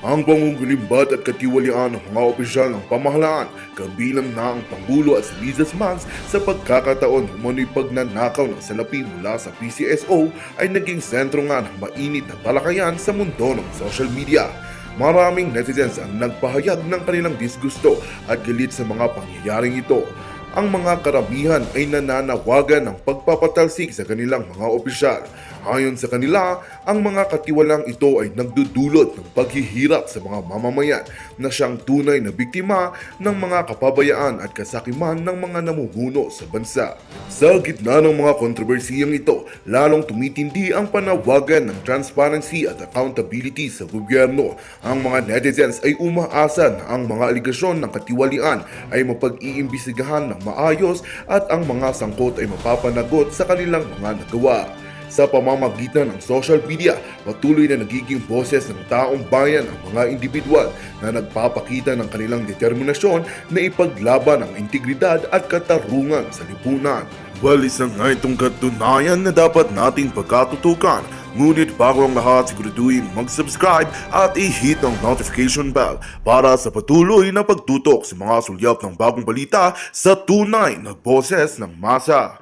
Ang pangungulimbat at katiwalian ng mga opisyal ng pamahalaan, kabilang na ang Pangulo at si Mrs. Mans sa pagkakataon umano'y pagnanakaw ng salapi mula sa PCSO ay naging sentro nga ng mainit na talakayan sa mundo ng social media. Maraming netizens ang nagpahayag ng kanilang disgusto at galit sa mga pangyayaring ito. Ang mga karamihan ay nananawagan ng pagpapatalsik sa kanilang mga opisyal. Ayon sa kanila, ang mga katiwalang ito ay nagdudulot ng paghihirap sa mga mamamayan na siyang tunay na biktima ng mga kapabayaan at kasakiman ng mga namumuno sa bansa. Sa gitna ng mga kontrobersiyang ito, lalong tumitindi ang panawagan ng transparency at accountability sa gobyerno. Ang mga netizens ay umaasa na ang mga aligasyon ng katiwalian ay mapag-iimbestigahan ng maayos at ang mga sangkot ay mapapanagot sa kanilang mga nagawa. Sa pamamagitan ng social media, patuloy na nagiging boses ng taong bayan ang mga individual na nagpapakita ng kanilang determinasyon na ipaglaban ang integridad at katarungan sa lipunan. Well, isang nga itong katunayan na dapat nating pagkatutukan. Ngunit bago ang lahat, siguraduhin mag-subscribe at i-hit ang notification bell para sa patuloy na pagtutok sa mga sulyap ng bagong balita sa tunay na boses ng masa.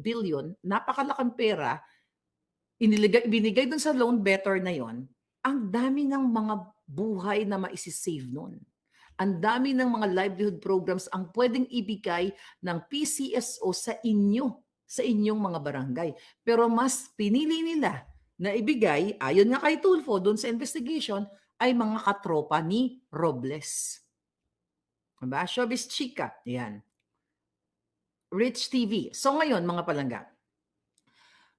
Billion, napakalaking pera, binigay dun sa loan better na yon, ang dami ng mga buhay na maisisave nun. Ang dami ng mga livelihood programs ang pwedeng ibigay ng PCSO sa sa inyong mga barangay. Pero mas pinili nila na ibigay, ayon nga kay Tulfo, doon sa investigation, ay mga katropa ni Robles. Diba? Showbiz Chika. Yan. Rich TV. So ngayon, mga palangga.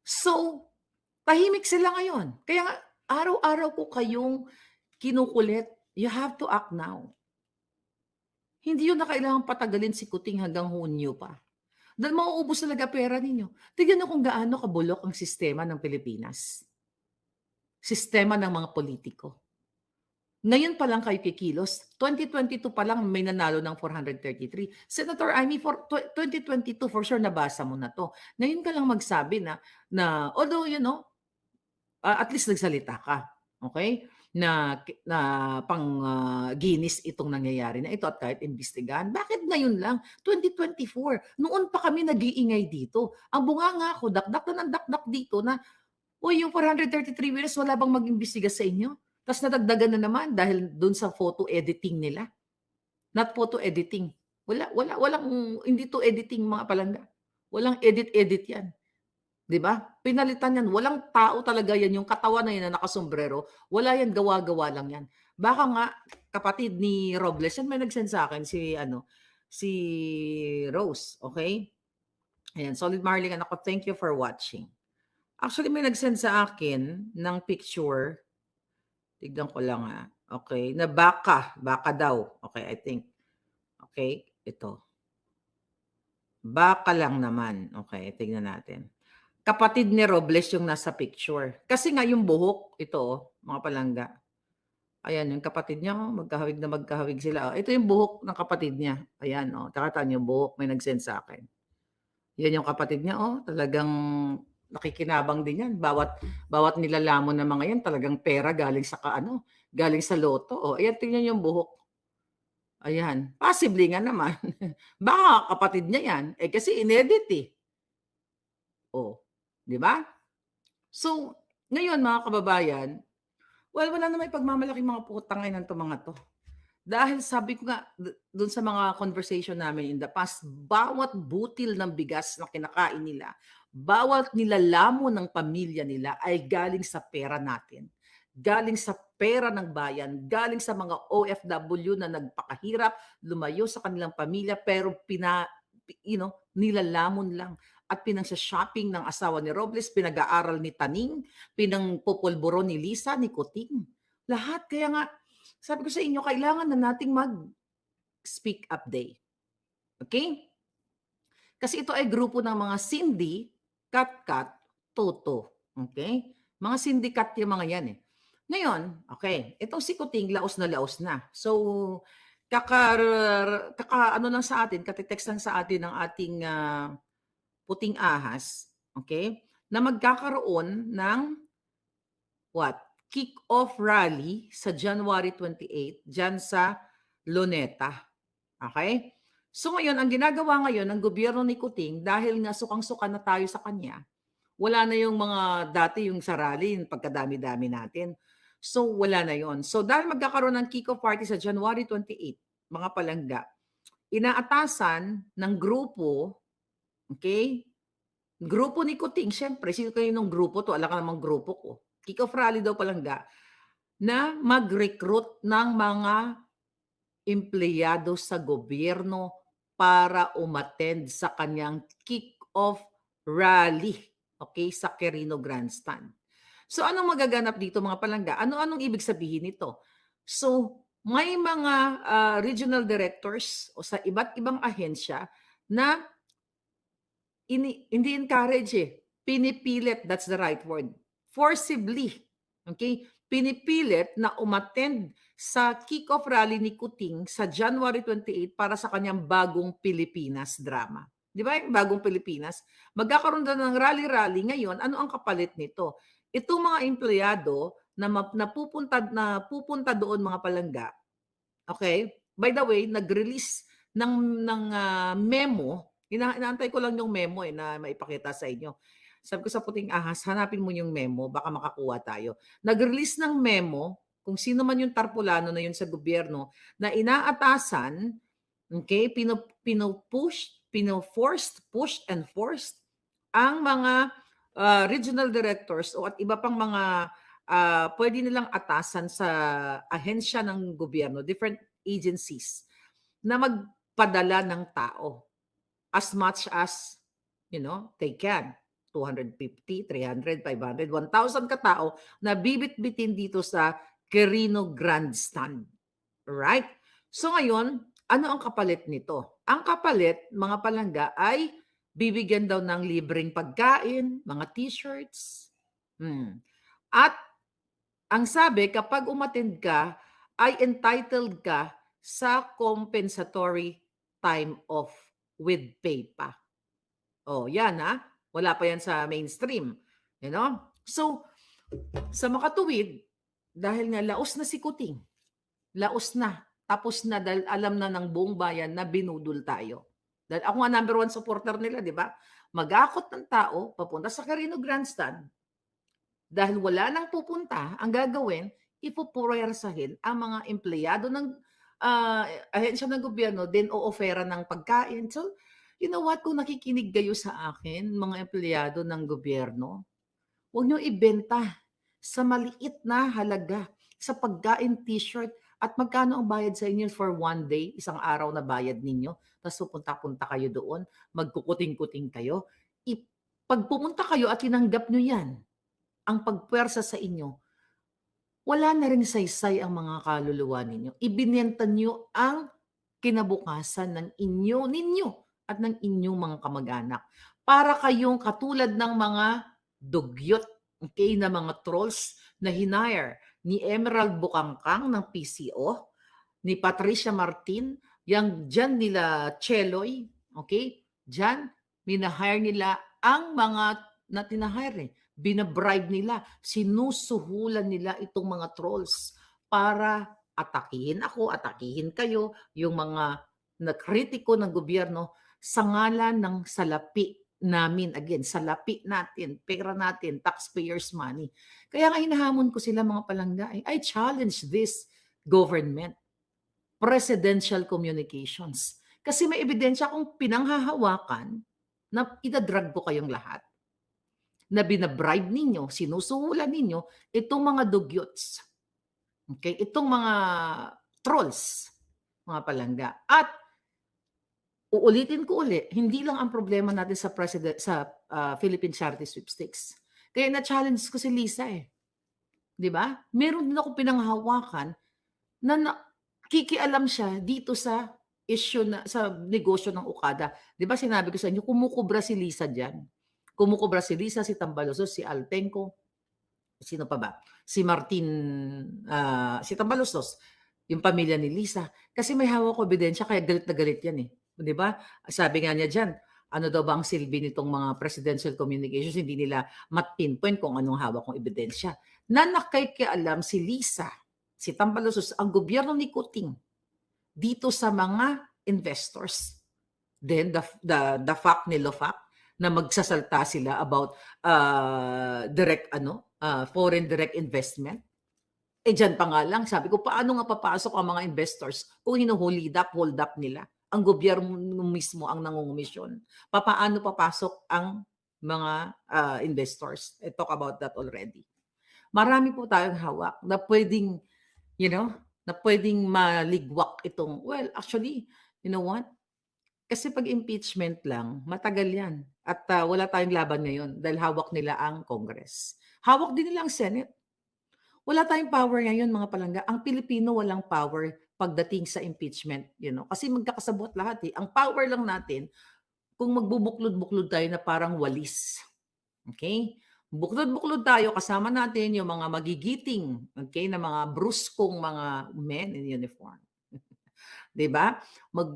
So, tahimik sila ngayon. Kaya nga, araw-araw ko kayong kinukulit. You have to act now. Hindi yun na kailangang patagalin si Kuting hanggang Hunyo pa. Dahil mauubos talaga pera ninyo. Tignan nyo kung gaano kabulok ang sistema ng Pilipinas. Sistema ng mga politiko. Ngayon pa lang kayo kikilos. 2022 pa lang may nanalo ng 433. Senator Amy, for 2022 for sure nabasa mo na to. Ngayon ka lang magsabi na although at least nagsalita ka. Okay? Na pang ginis itong nangyayari na ito at kahit imbestigahan. Bakit ngayon lang? 2024. Noon pa kami nag-iingay dito. Ang bunganga ako, dakdak na ng dakdak dito na, yung 433 years, wala bang mag-imbestiga sa inyo? Tapos nadagdagan na naman dahil doon sa photo editing nila. Not photo editing. Walang, hindi to editing mga palangga. Walang edit-edit yan. 'Di ba? Pinalitan yan. Walang tao talaga yan. Yung katawan na yan na nakasombrero, wala yan, gawa-gawa lang yan. Baka nga, kapatid ni Robles, yan may nag-send sa akin, si Rose, okay? Ayan, Solid Marling, anak ko, thank you for watching. Actually, may nag-send sa akin ng picture. Tignan ko lang ha. Okay, na baka daw. Okay, I think. Okay, ito. Baka lang naman. Okay, tignan natin. Kapatid ni Robles yung nasa picture. Kasi nga yung buhok, ito mga palangga. Ayan, yung kapatid niya, magkahawig na magkahawig sila. Ito yung buhok ng kapatid niya. Ayan, takataan yung buhok, may nag-send sa akin. Yan yung kapatid niya, talagang nakikinabang din yan. Bawat nilalamon ng mga yan, talagang pera galing sa galing sa loto. Ayan, tingnan yung buhok. Ayan, possibly nga naman. Baka kapatid niya yan. Kasi inedit eh. Di ba? So, ngayon mga kababayan, wala na may pagmamalaking mga putang ngayon ng mga to. Dahil sabi ko nga, doon sa mga conversation namin in the past, bawat butil ng bigas na kinakain nila, bawat nilalamo ng pamilya nila ay galing sa pera natin. Galing sa pera ng bayan, galing sa mga OFW na nagpakahirap, lumayo sa kanilang pamilya, pero nilalamon lang at pinang-shopping ng asawa ni Robles, pinag-aaral ni Taning, pinang-popolboro ni Lisa, ni Kuting. Lahat. Kaya nga, sabi ko sa inyo, kailangan na nating mag-speak up day. Okay? Kasi ito ay grupo ng mga Cindy, Kat, Toto. Okay? Mga syndicat yung mga yan eh. Ngayon, okay, itong si Kuting laos na laos na. So, kaka ano lang sa atin, kate-text lang sa atin ng ating, puting ahas, okay, na magkakaroon ng what? Kick-off rally sa January 28 diyan sa Luneta, okay. So ngayon, ang ginagawa ngayon ng gobyerno ni Kuting dahil nga sukang-suka na tayo sa kanya, wala na yung mga dati yung sa rally, yung pagkadami-dami natin. So, wala na yon. So, dahil magkakaroon ng kick-off party sa January 28, mga palangga, inaatasan ng grupo, okay? Grupo ni Kuting, syempre, sino kayo nung grupo to? Alam ka namang grupo ko. Kick-off rally daw palangga, na mag-recruit ng mga empleyado sa gobyerno para umattend sa kanyang kick-off rally, okay, sa Quirino Grandstand. So anong magaganap dito mga palangga? Ano-anong ibig sabihin nito? So may mga regional directors o sa iba't ibang ahensya na hindi encourage pinipilit, that's the right word, forcibly, okay, pinipilit na umattend sa kick-off rally ni Kuting sa January 28 para sa kanyang bagong Pilipinas drama. Di ba yung bagong Pilipinas? Magkakaroon daw ng rally-rally ngayon. Ano ang kapalit nito? Itong mga empleyado na pupunta doon mga palangga, okay? By the way, nag-release ng memo. Inaantay ko lang yung memo na maipakita sa inyo. Sabi ko sa puting ahas, hanapin mo yung memo, baka makakuha tayo. Nag-release ng memo, kung sino man yung tarpulano na yun sa gobyerno, na inaatasan, okay, pushed and forced ang mga regional directors o at iba pang mga pwede nilang atasan sa ahensya ng gobyerno, different agencies, na magpadala ng tao as much as, they can. 250, 300, 500, 1,000 katao na bibit-bitin dito sa Quirino Grandstand. Right? So ngayon, ano ang kapalit nito? Ang kapalit, mga palangga, ay bibigyan daw ng libreng pagkain, mga t-shirts. At ang sabi, kapag umattend ka, ay entitled ka sa compensatory time off with pay pa. Oh, yan wala pa yan sa mainstream. So, sa makatuwid, dahil nga laos na si Kuting, laos na, tapos na dahil alam na ng buong bayan na binudol tayo. Dahil ako nga number 1 supporter nila, di ba? Mag-akot ng tao, papunta sa Quirino Grandstand, dahil wala nang pupunta, ang gagawin, ipupurwersahin ang mga empleyado ng ahensya ng gobyerno, then o-offera ng pagkain. So, you know what, kung nakikinig kayo sa akin, mga empleyado ng gobyerno, huwag nyo ibenta sa maliit na halaga sa pagkain, t-shirt, at magkano ang bayad sa inyo for one day, isang araw na bayad ninyo, tapos pupunta-punta kayo doon, magkukuting-kuting kayo. Pag pumunta kayo at tinanggap nyo yan, ang pagpwersa sa inyo, wala na rin saysay ang mga kaluluwa ninyo. Ibinenta nyo ang kinabukasan ninyo at ng inyong mga kamag-anak. Para kayong katulad ng mga dugyot, okay, na mga trolls na hinire ni Emerald Bukangkang ng PCO, ni Patricia Martin, yang dyan nila Cheloy, okay, dyan, minahire nila ang mga na tinahire, binabribe nila, sinusuhulan nila itong mga trolls para atakihin ako, atakihin kayo, yung mga nakritiko ng gobyerno sa ngalan ng salapi namin. Again, salapi natin, pera natin, taxpayers' money. Kaya nga hinahamon ko sila mga palangga. I challenge this government, presidential communications. Kasi may ebidensya kung pinanghahawakan na idadrag ko kayong lahat, na binabribe ninyo, sinusuhulan ninyo itong mga dugyots. Okay? Itong mga trolls, mga palangga. At uulitin ko ulit, hindi lang ang problema natin sa Philippine Charity Sweepstakes. Kaya na-challenge ko si Lisa 'Di ba? Meron din ako pinanghahawakan na kikialam siya dito sa issue sa negosyo ng Okada. 'Di ba sinabi ko sa inyo, kumukubra si Lisa diyan. Kumukubra si Lisa, si Tambalosos, si Altenco, Sino pa ba? Si Martin, si Tambaloslos, yung pamilya ni Lisa. Kasi may hawak ko ebidensya kaya galit na galit yan, eh, 'di ba? Sabi nga niya diyan, ano daw ba ang silbi nitong mga presidential communications, hindi nila mat-pinpoint kung anong hawak kong ebidensya. Na nakikialam si Lisa, si Tambaloslos, ang gobyerno ni Kuting dito sa mga investors. Then the fact nilo fact na magsasalta sila about direct foreign direct investment. Eh diyan pa nga lang sabi ko paano nga papasok ang mga investors kung hold up nila. Ang gobyerno mismo ang nangungumisyon. Papaano papasok ang mga investors? I talk about that already. Marami po tayong hawak na pwedeng, you know, na pwedeng maligwak itong, well, actually, you know what? Kasi 'pag impeachment lang, matagal 'yan at, wala tayong laban ngayon dahil hawak nila ang Congress. Hawak din nila ang Senate. Wala tayong power ngayon mga palangga. Ang Pilipino walang power pagdating sa impeachment, kasi magkakasabwat lahat, eh. Ang power lang natin kung magbubuklod-buklod tayo na parang walis, okey? Buklod-buklod tayo kasama natin yung mga magigiting, okey, na mga bruskong mga men in uniform. 'Di ba? Mag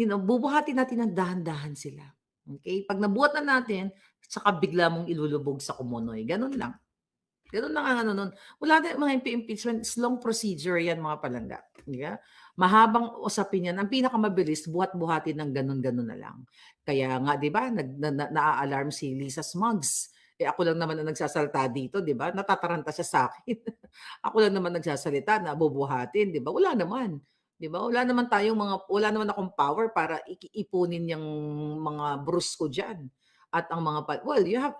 bubuhatin natin ng dahan-dahan sila, okey? 'Pag nabuhat na natin, saka bigla mong ilulubog sa kumunoy, gano'n lang. Gano'n lang ang ano nun. Wala na mga impeachment, is long procedure 'yan mga palangga, 'di ba? Mahabang usapin 'yan. Ang pinakamabilis buhat-buhatin ng gano'n-gano'n na lang. Kaya nga 'di ba naa-alarm si Lisa Smugs. Eh, ako lang naman ang nagsasalita dito 'di ba? Natataranta siya sa'kin. Ako lang naman nagsasalita na bubuhatin 'di ba? Wala naman, 'di ba? Wala naman akong power para ipunin yang mga brusko diyan at ang mga well, you have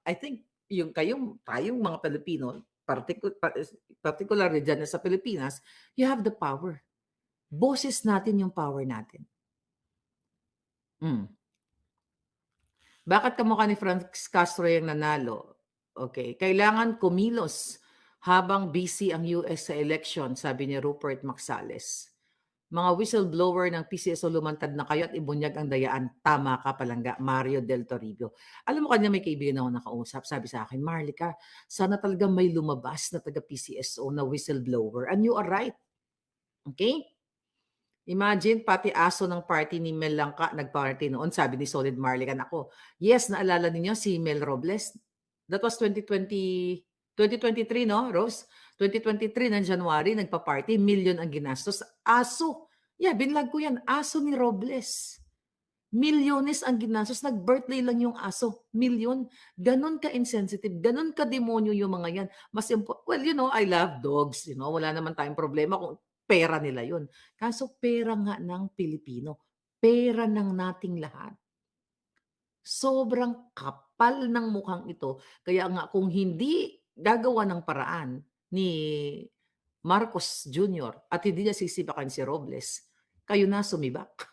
I think tayong mga Pilipino, particularly diyan sa Pilipinas, you have the power. Boses natin yung power natin. Hmm. Bakit kamukha ni Franz Castro yung nanalo? Okay, kailangan kumilos habang busy ang US sa election, sabi ni Rupert Macsales. Mga whistleblower ng PCSO lumantad na kayo at ibunyag ang dayaan. Tama ka palangga, Mario Del Toribio. Alam mo kanya may kaibigan ako nakausap, sabi sa akin, Marlica, sana talaga may lumabas na taga PCSO na whistleblower. And you are right. Okay? Imagine, pati aso ng party ni Mel Langka nag-party noon, sabi ni Solid Marlican ako. Yes, naalala ninyo si Mel Robles? That was 2023, no, Rose? 2023 ng January, nagpa-party, million ang ginastos. Aso. Yeah, binlag ko yan. Aso ni Robles. Milyones ang ginastos. Nag-birthday lang yung aso. Million. Ganon ka-insensitive. Ganon ka-demonyo yung mga yan. Well, I love dogs. Wala naman tayong problema kung pera nila yun. Kaso pera nga ng Pilipino. Pera ng nating lahat. Sobrang kapal ng mukhang ito. Kaya nga kung hindi gagawa ng paraan ni Marcos Jr. at hindi niya sisibakan si Robles, kayo na sumibak.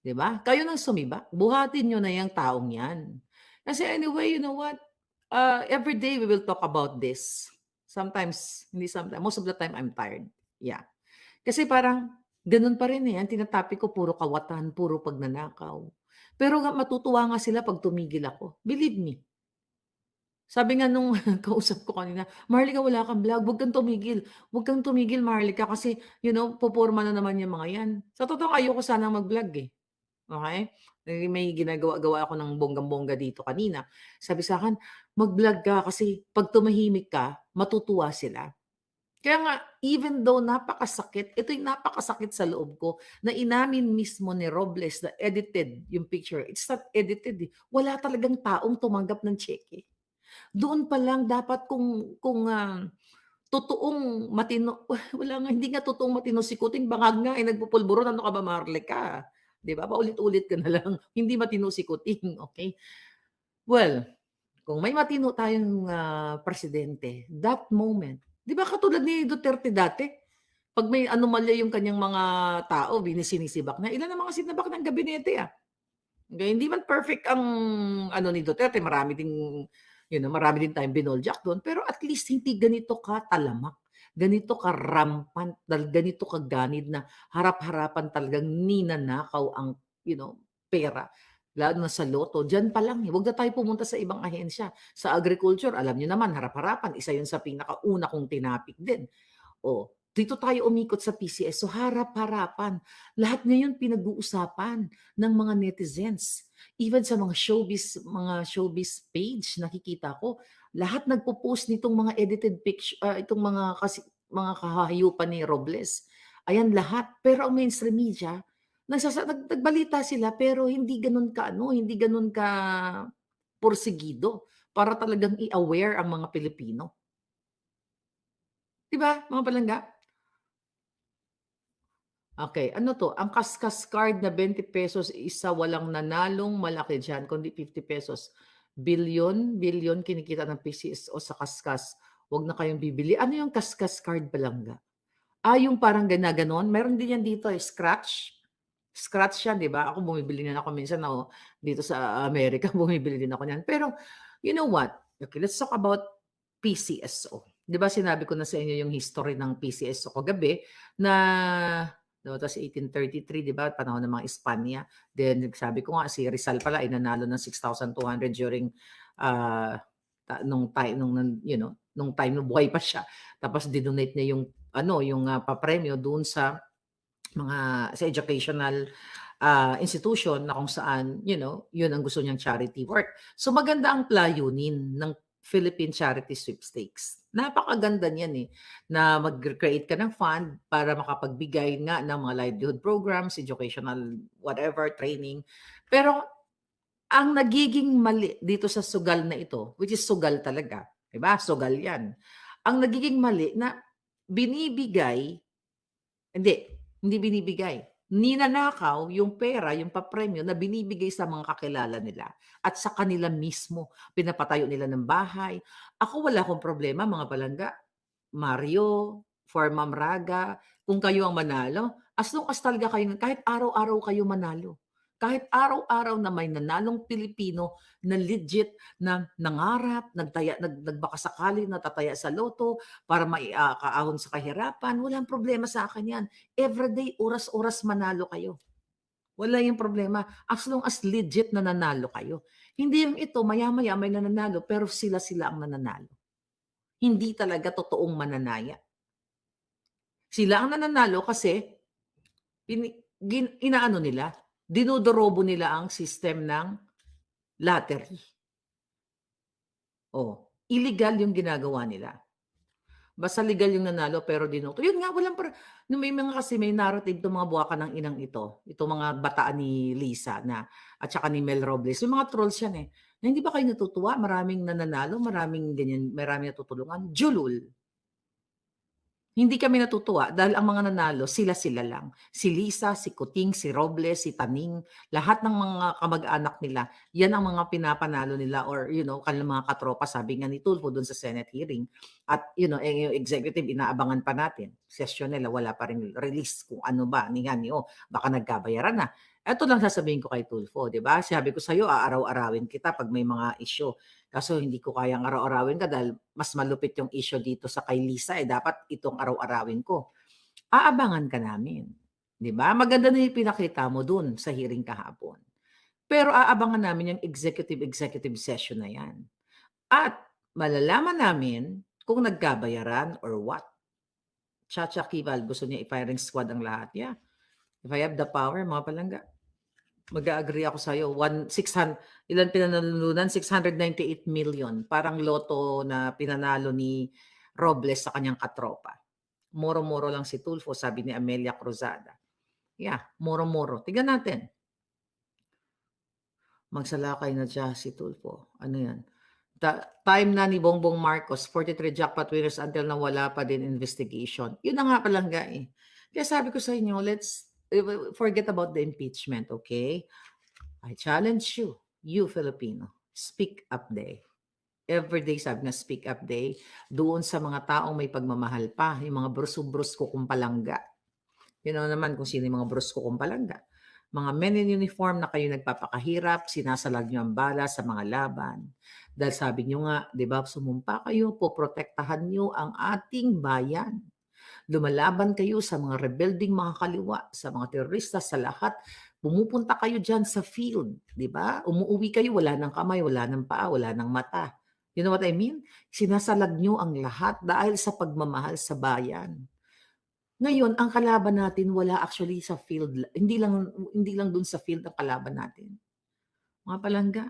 'Di ba? Kayo na sumibak. Buhatin niyo na yang taong 'yan. Kasi anyway, you know what? Every day we will talk about this. Sometimes, hindi sometimes, most of the time I'm tired. Yeah. Kasi parang ganun pa rin, eh, ang tinatopic ko puro kawatan, puro pagnanakaw. Pero matutuwa nga sila 'pag tumigil ako, believe me. Sabi nga nung kausap ko kanina, "Marlica wala kang vlog, 'wag kang tumigil. 'Wag kang tumigil Marlica kasi poporma na naman yang mga 'yan." Sa totoo ayoko sanang mag-vlog, eh, okey? May ginagawa-gawa ako ng bonggang-bongga dito kanina. Sabi sa'kin, "Mag-vlog ka kasi 'pag tumahimik ka, matutuwa sila." Kaya nga, even though napakasakit, ito yung napakasakit sa loob ko na inamin mismo ni Robles na edited yung picture. It's not edited, eh. Wala talagang taong tumanggap ng tseke. Doon pa lang dapat kung totoong matino wala nga, hindi nga totoong matino si Kuting, bangag nga, eh, nagpupulburon. Ano ka ba, Marlica? 'Di ba, paulit-ulit ka na lang. Hindi matino si Kuting, okey? Well, kung may matino tayong, presidente, that moment 'di ba katulad ni Duterte dati, 'pag may anomalya yung kanyang mga tao sinisibak niya. Ilan ang mga sinabak ng gabinete, hindi man perfect ang ano ni Duterte, marami ding, marami din tayong binoljak do'n, pero at least hindi ganito katalamak, ganito ka-rampant, ganito kaganid na harap-harapan talagang ninanakaw ang, pera. Lalo na sa Lotto, diyan pa lang, eh, 'wag na tayo pumunta sa ibang ahensya. Sa agriculture, alam niyo naman harap-harapan, isa 'yun sa pinakauna kong tinapik din. Oh, dito tayo umikot sa PCSO, harap-harapan. Lahat ngayon pinag-uusapan ng mga netizens. Even sa mga showbiz page nakikita ko, lahat nagpo-post nitong mga edited itong mga kahahayupan ni Robles. Ayan lahat, pero ang mainstream media nagbalita sila pero hindi gano'n ka-ano, hindi gano'n ka porsigido para talagang i-aware ang mga Pilipino. 'Di ba, mga palangga? Okey, ano 'to, ang Kaskas card na ₱20 isa walang nanalong malaki diyan kundi ₱50. Bilyon kinikita ng PCSO sa Kaskas, 'wag na kayong bibili. Ano yung Kaskas card, palangga? Yung parang ginaganon? Meron din yan dito, eh, scratch. Scratch yan, 'di ba? Ako bumibili na ako minsan dito sa Amerika bumibili din ako niyan. Pero you know what? Okay, let's talk about PCSO. 'Di ba sinabi ko na sa inyo yung history ng PCSO kagabi na no, tas 1833, 'di ba, panahon ng mga Espanya. Then sabi ko nga si Rizal pala ay nanalo ng 6,200 during, ah, nung time na buhay pa siya. Tapos dinonate niya yung ano, yung, papremyo doon sa educational, institution na kung saan, yun ang gusto niyang charity work. So maganda ang layunin ng Philippine Charity Sweepstakes. Napakaganda niyan, eh, na mag-create ka ng fund para makapagbigay nga ng mga livelihood programs, educational whatever, training. Pero ang nagiging mali dito sa sugal na ito, which is sugal talaga, 'di ba? Sugal 'yan. Ang nagiging mali na binibigay hindi, hindi binibigay. Ninanakaw yung pera, yung papremyo na binibigay sa mga kakilala nila at sa kanila mismo. Pinapatayo nila ng bahay. Ako wala akong problema, mga palangga. Mario, for Ma'am Raga, kung kayo ang manalo, as long as talaga kayo kahit araw-araw kayo manalo. Kahit araw-araw na may nanalong Pilipino na legit na nangarap, nagbakasakali na tataya sa loto para kaahon sa kahirapan, walang problema sa akin 'yan. Everyday, oras-oras manalo kayo. Wala yung problema as long as legit na nanalo kayo. Hindi yung ito maya-maya may nananalo pero sila-sila ang nananalo. Hindi talaga totoong mananaya. Sila ang nananalo kasi inaano nila, dinodorobo nila ang system ng lottery. Illegal yung ginagawa nila. Basta legal yung nanalo pero yun nga walang may mga kasi may narrative 'tong mga buwaka ng inang ito, itong mga bataan ni Lisa at saka ni Mel Robles, yung mga trolls yan, eh, na hindi ba kayo natutuwa maraming nananalo, maraming ganyan, maraming natutulungan, julul. Hindi kami natutuwa dahil ang mga nanalo sila-sila lang. Si Lisa, si Kuting, si Robles, si Taning, lahat ng mga kamag-anak nila, yan ang mga pinapanalo nila or kanilang mga katropa sabi nga ni Tulfo dun sa Senate hearing. At yung executive inaabangan pa natin. Session nila wala pa ring release kung ano ba ni baka nagkabayaran na. Eto lang sasabihin ko kay Tulfo, 'di ba? Sabi ko sa iyo aaraw-arawin kita pag may mga issue. Kaso hindi ko kayang araw-arawin ka dahil mas malupit yung issue dito sa kay Lisa, eh, dapat itong araw-arawin ko. Aabangan ka namin, 'di ba? Maganda na yung pinakita mo dun sa hearing kahapon. Pero aabangan namin yung executive session na 'yan. At malalaman namin kung nagkabayaran or what. Chacha Kival, gusto niya i-firing squad ang lahat. Yeah, if I have the power, mga palangga, mag-a-agree ako sa'yo. 600, ilan pinanalunan? 698 million. Parang loto na pinanalo ni Robles sa kanyang katropa. Moro-moro lang si Tulfo, sabi ni Amelia Cruzada. Yeah, moro-moro. Tignan natin. Magsalakay na siya si Tulfo. Ano yan? Time na ni Bongbong Marcos, 43 jackpot winners until nawala pa din investigation. Yun na nga palangga eh. Kaya sabi ko sa inyo, let's forget about the impeachment, okay? I challenge you Filipino, speak up day. Every day sabi nga speak up day, doon sa mga taong may pagmamahal pa, yung mga brusko kung palangga. You know naman kung sino yung mga brusko kung palangga. Mga men in uniform na kayo nagpapakahirap, sinasalag nyo ang bala sa mga laban. Dahil sabi nyo nga, di ba, sumumpa kayo, poprotektahan nyo ang ating bayan. Lumalaban kayo sa mga rebelding mga kaliwa, sa mga terorista, sa lahat Pumupunta kayo diyan sa field, 'di ba? Umuuwi kayo wala ng kamay, wala ng paa, wala ng mata. You know what I mean? Sinasalag niyo ang lahat dahil sa pagmamahal sa bayan. Ngayon ang kalaban natin wala actually sa field, hindi lang dun sa field ang kalaban natin. Mga palangga,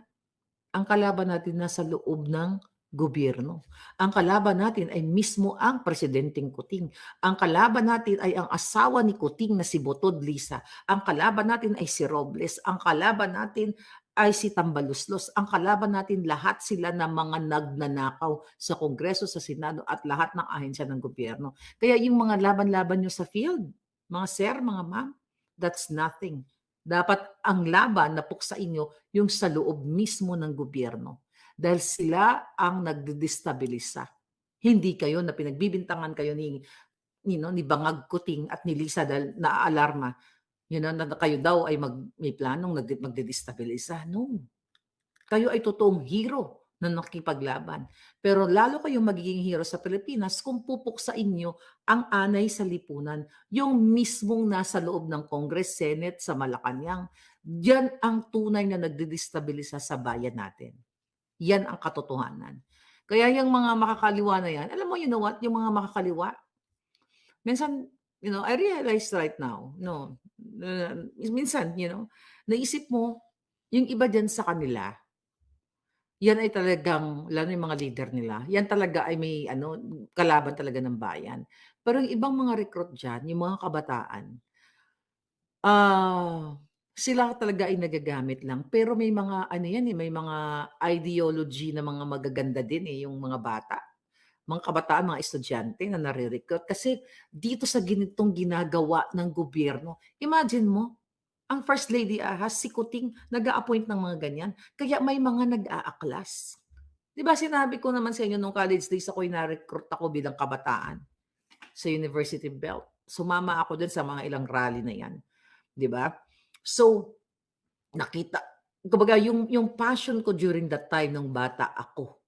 ang kalaban natin nasa loob ng gobyerno. Ang kalaban natin ay mismo ang presidenteng Kuting. Ang kalaban natin ay ang asawa ni Kuting na si Botod Lisa. Ang kalaban natin ay si Robles. Ang kalaban natin ay si Tambaluslos. Ang kalaban natin lahat sila na mga nagnanakaw sa Kongreso, sa Senado at lahat ng ahensya ng gobyerno. Kaya yung mga laban-laban nyo sa field, mga sir, mga ma'am, that's nothing. Dapat ang laban na puksa inyo yung sa loob mismo ng gobyerno. Dahil sila ang nagdedestabilisa. Hindi kayo na pinagbibintangan kayo ni Bangag Kuting at ni Lisa dahil naaalarma. Na kayo daw ay may planong magdedestabilisa. No. Kayo ay totoong hero na nakipaglaban. Pero lalo kayong magiging hero sa Pilipinas kung pupuksain nyo ang anay sa lipunan, yung mismong nasa loob ng Congress, Senate, sa Malacanang. Yan ang tunay na nagdedestabilisa sa bayan natin. Yan ang katotohanan. Kaya yung mga makakaliwa na yan, alam mo, you know what? Yung mga makakaliwa, minsan, I realize right now, minsan, naisip mo, yung iba dyan sa kanila, yan ay talagang, lalo yung mga leader nila, yan talaga ay may kalaban talaga ng bayan. Pero yung ibang mga recruit dyan, yung mga kabataan, sila talaga ay nagagamit lang. Pero may mga may mga ideology na mga magaganda din yung mga bata. Mga kabataan, mga estudyante na nare-recruit. Kasi dito sa ganitong ginagawa ng gobyerno, imagine mo, ang First Lady Ahas, si Kuting, nag-a-appoint ng mga ganyan. Kaya may mga nag-aaklas. Di ba sinabi ko naman sa inyo nung college days ako'y na-recruit ako bilang kabataan sa University Belt. Sumama ako dun sa mga ilang rally na yan. Di ba? So, nakita, kumbaga yung passion ko during that time nung bata ako,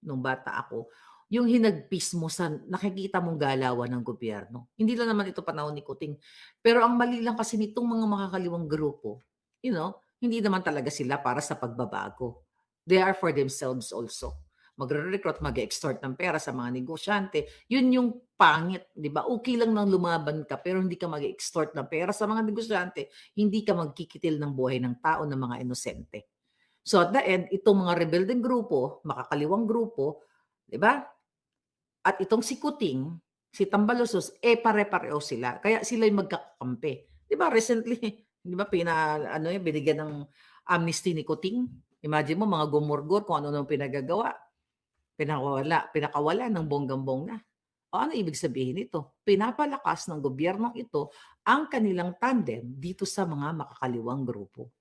yung hinagpis mo sa nakikita mong galawan ng gobyerno. Hindi lang naman ito panahon ni Kuting. Pero ang mali lang kasi nitong mga makakaliwang grupo, hindi naman talaga sila para sa pagbabago. They are for themselves also. Magre-recruit, mag-extort ng pera sa mga negosyante. Yun yung pangit, di ba? Okay lang nang lumaban ka, pero hindi ka mag-extort ng pera sa mga negosyante, hindi ka magkikitil ng buhay ng tao ng mga inosente. So at the end, itong mga rebelding grupo, makakaliwang grupo, di ba? At itong si Kuting, si Tambalusos, pare-pareho sila. Kaya sila yung magkakampi. Di ba recently, di ba binigyan ng amnesty ni Kuting? Imagine mo mga gumurgor kung ano nang pinagagawa. Pinakawala ng bonggang-bongga. O ano ibig sabihin nito? Pinapalakas ng gobyernong ito ang kanilang tandem dito sa mga makakaliwang grupo.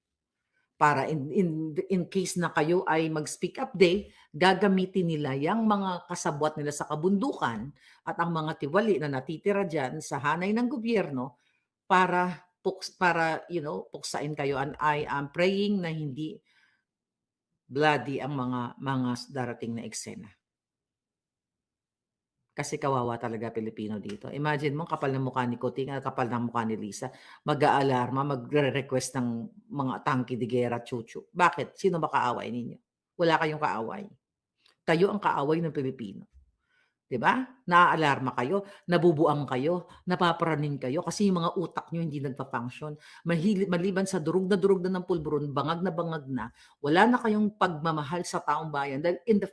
Para in case na kayo ay mag-speak up day, gagamitin nila yung mga kasabwat nila sa kabundukan at ang mga tiwali na natitira dyan sa hanay ng gobyerno para puksain kayo. And I am praying na hindi bloody ang mga darating na eksena. Kasi kawawa talaga Pilipino dito. Imagine mo, kapal ng mukha ni Kuting at kapal ng mukha ni Lisa. Mag-aalarma, magre-request ng mga tangki de guerra, chuchu. Bakit? Sino ba kaaway ninyo? Wala kayong kaaway. Kayo ang kaaway ng Pilipino. 'Di ba? Naaalarma kayo, nabubuang kayo, napaparaning kayo kasi yung mga utak nyo hindi nagpa-function. Maliban sa durug na ng pulburon, bangag na, wala na kayong pagmamahal sa taong bayan. Dahil in the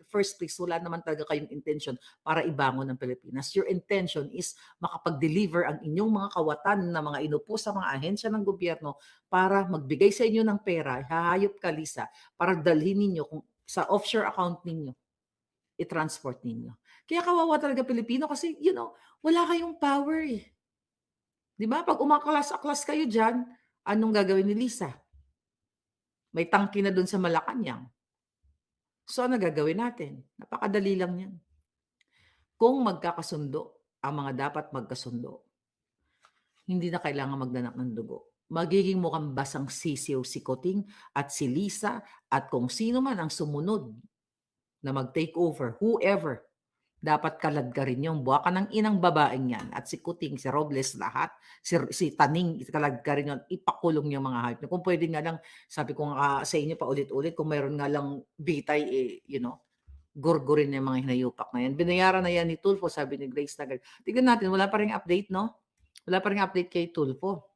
first place, wala naman talaga kayong intention para ibangon ang Pilipinas. Your intention is makapag-deliver ang inyong mga kawatan na mga inupo sa mga ahensya ng gobyerno para magbigay sa inyo ng pera, hahayop kalisa, para dalhin ninyo sa offshore account ninyo, i-transport ninyo. Kaya kawawa talaga Pilipino kasi, wala kayong power eh. 'Di ba? Pag umaklas-aklas kayo dyan, anong gagawin ni Lisa? May tangki na dun sa Malacanang. So, ano gagawin natin? Napakadali lang yan. Kung magkakasundo, ang mga dapat magkasundo, hindi na kailangan magdanak ng dugo. Magiging mukhang basang sisiw si Kuting at si Lisa at kung sino man ang sumunod na mag-take over, whoever, Dapat kalad ka rin yung buwaka ng inang babaeng yan at si Kuting, si Robles, lahat, si Taning, kalad ka rin yun, ipakulong yung mga hayop niyo. Kung puwede nga lang, sabi ko nga sa inyo paulit-ulit, kung mayroon nga lang bitay, gurgurin yung mga hinayupak na yan. Binayaran na yan ni Tulfo, sabi ni Grace Tagal. Tignan natin, wala pa ring update, no? Wala pa ring update kay Tulfo.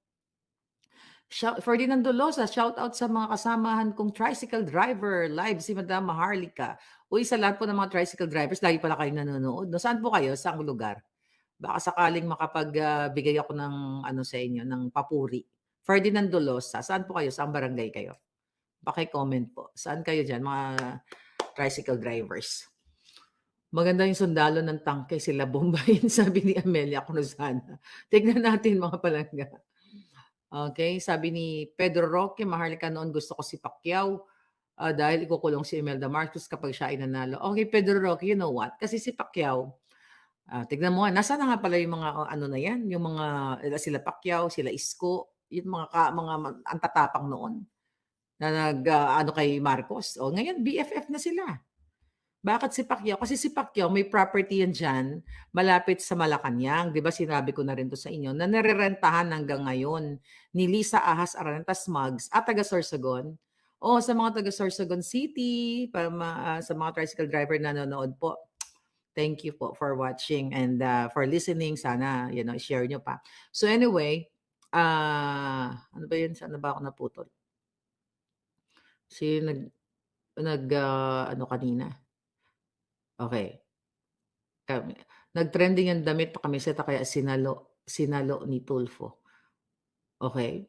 Ferdinand Dolosa, shout out sa mga kasamahan kong tricycle driver. Live si Madam Maharlika. Uy, sa lahat po ng mga tricycle drivers, lagi pala kayong nanonood. No, saan po kayo? Saang lugar? Baka sakaling makapagbigay ako ng ano sa inyo, ng papuri. Ferdinand Dolosa, saan po kayo? Saang barangay kayo? Paki-comment po. Saan kayo diyan, mga tricycle drivers? Maganda yung sundalo ng tangke, sila bombahin, sabi ni Amelia Cruzana. Tignan natin mga palangga. Okay, sabi ni Pedro Roque, Maharlika, noon gusto ko si Pacquiao dahil ikukulong si Imelda Marcos kapag siya ay nanalo. Okay, Pedro Roque, you know what? Kasi si Pacquiao, tignan mo nga, nasaan na nga pala yung mga ano na yan, yung mga sila Pacquiao, sila Isko, yung ang tatapang noon na ano kay Marcos. O ngayon, BFF na sila. Bakit si Pacquiao? Kasi si Pacquiao may property yan diyan malapit sa Malacanang, 'di ba sinabi ko na rin 'to sa inyo, na nererentahan hanggang ngayon ni Lisa Ahas Araneta Smugs at taga Sorsogon. O sa mga taga Sorsogon City, sa mga tricycle driver na nanonood po, thank you po for watching and for listening. Sana, share nyo pa. So anyway, ano ba yun? Saan na ba ako naputol? Si ano kanina? Okay. Nag-trending ang damit pa kamiseta kaya sinalo ni Tulfo. Okay.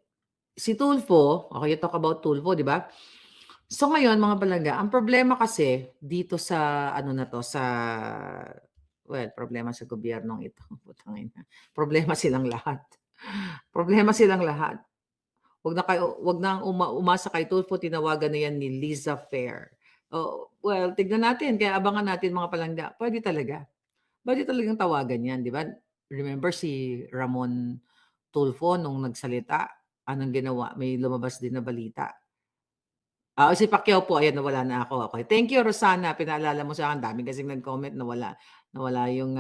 Si Tulfo, okay, you talk about Tulfo, 'di ba? So ngayon mga palangga, ang problema kasi dito sa ano na 'to, problema sa gobyernong ito, putang ina. Problema silang lahat. Problema silang lahat. Wag na umasa kay Tulfo, tinawagan na 'yan ni Liza Fair. Oh, well, tignan natin, kaya abangan natin mga palangga. Puwede talagang tawagan 'yan, 'di ba? Remember si Ramon Tulfo nung nagsalita, anong ginawa? May lumabas din na balita. Si Pacquiao po, ayan, nawala na ako. Okay, thank you Rosana, pinaalala mo sa akin, dami kasing nag-comment, nawala yung,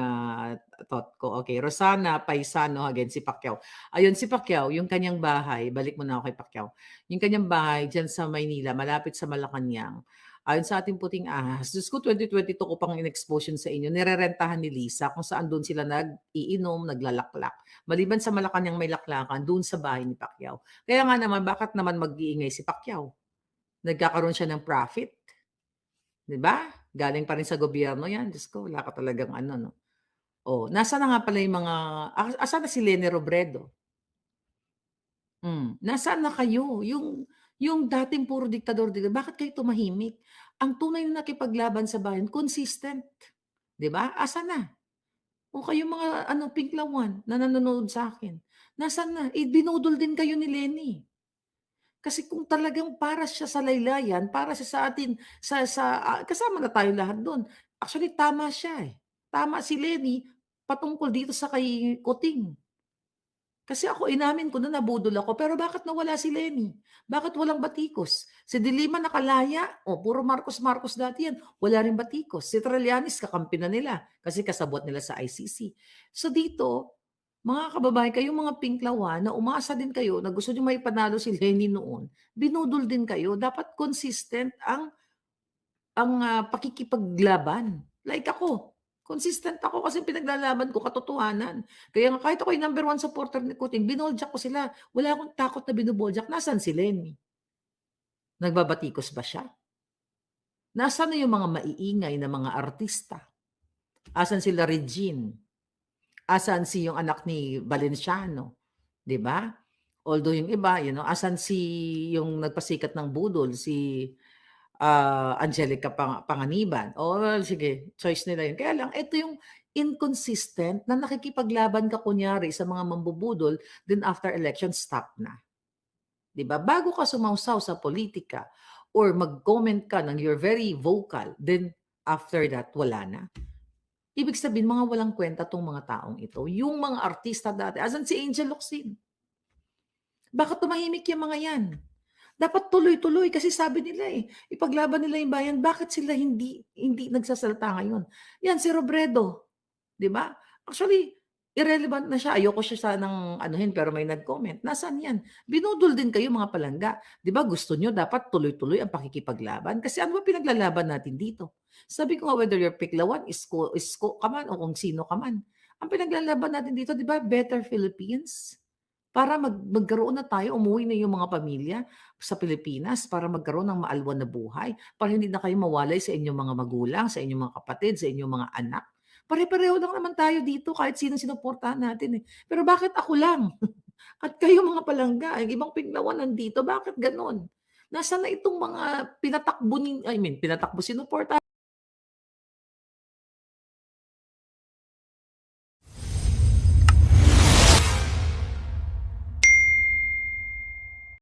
thought ko. Okay, Rosana Paisano, again si Pacquiao. Ayun si Pacquiao, yung kanyang bahay, balik muna ako kay Pacquiao. Yung kanyang bahay diyan sa Maynila, malapit sa Malacanang. Ayon sa ating puting ahas, Diyos ko 2022 ko pang in-expose yun sa inyo, nirerentahan ni Lisa kung saan doon sila nag-iinom, naglalaklak. Maliban sa Malacanang may laklakan, doon sa bahay ni Pacquiao. Kaya nga naman, bakit naman mag-iingay si Pacquiao? Nagkakaroon siya ng profit, 'di ba? Galing pa rin sa gobyerno 'yan. Diyos ko, wala ka talagang ano, 'no? Nasaan na nga pala yung mga asan na si Leni Robredo? Nasaan na kayo? Yung dating puro diktador dito, bakit kayo tumahimik? Ang tunay na nakipaglaban sa bayan, consistent, 'di ba? Asan na? O kayong mga ano, pinklawan na nanonood sa'kin, nasaan na? Binudol din kayo ni Leni. Kasi kung talagang para siya sa laylayan, para siya sa atin kasama na tayong lahat do'n. Actually tama siya, eh. Tama si Lenny patungkol dito sa kay Kuting. Kasi ako inamin ko na nabudol ako, pero bakit nawala si Lenny? Bakit walang batikos? Si De Lima nakalaya, puro Marcos-Marcos dati yan, wala ring batikos. Si Trillanes kakampi na nila kasi kasabwat nila sa ICC. So dito, mga kababayan, kayong mga pinklawan na umaasa din kayo na gusto niyo maipanalo si Lenny noon, binudol din kayo. Dapat consistent ang pakikipaglaban. Like ako, consistent ako kasi pinaglalaban ko katotohanan. Kaya nga kahit ako yung number 1 supporter ni Kuting, binoljak ko sila. Wala akong takot na binoboljak. Nasaan si Lenny? Nagbabatikos ba siya? Nasaan na yung mga maiingay na mga artista? Asan sila Regine? Asan si yung anak ni Valenciano? 'Di ba? Although yung iba, asan si yung nagpasikat ng budol, si Angelica Panganiban. Well, sige, choice nila yun. Kaya lang, ito yung inconsistent na nakikipaglaban ka kunyari sa mga mambubudol, then after election, stop na. 'Di ba? Bago ka sumawsaw sa politika or mag-comment ka ng you're very vocal, then after that, wala na. Ibig sabihin, mga walang kwenta tong mga taong ito. Yung mga artista dati, asan si Angel Locsin? Bakit tumahimik yung mga yan? Dapat tuloy-tuloy kasi sabi nila, ipaglaban nila yung bayan, bakit sila hindi nagsasalita ngayon? Yan si Robredo, 'di ba? Actually, irrelevant na siya, ayoko siya sanang anuhin pero may nag-comment, nasaan yan? Binudol din kayo mga palangga, 'di ba gusto niyo dapat tuloy-tuloy ang pakikipaglaban kasi ano ba pinaglalaban natin dito? Sabi ko nga whether you're Piklawan, Isko ka man o kung sino ka man, ang pinaglalaban natin dito 'di ba better Philippines? Para magkaroon na tayo, umuwi na yung mga pamilya sa Pilipinas para magkaroon ng maalwan na buhay, para hindi na kayo mawalay sa inyong mga magulang, sa inyong mga kapatid, sa inyong mga anak. Pare-pareho lang naman tayo dito kahit sinong sinuportahan natin, eh. Pero bakit ako lang? At kayo mga palangga, yung ibang Pignawan nandito, bakit gano'n? Nasaan na itong mga pinatakbo pinatakbo, sinuportahan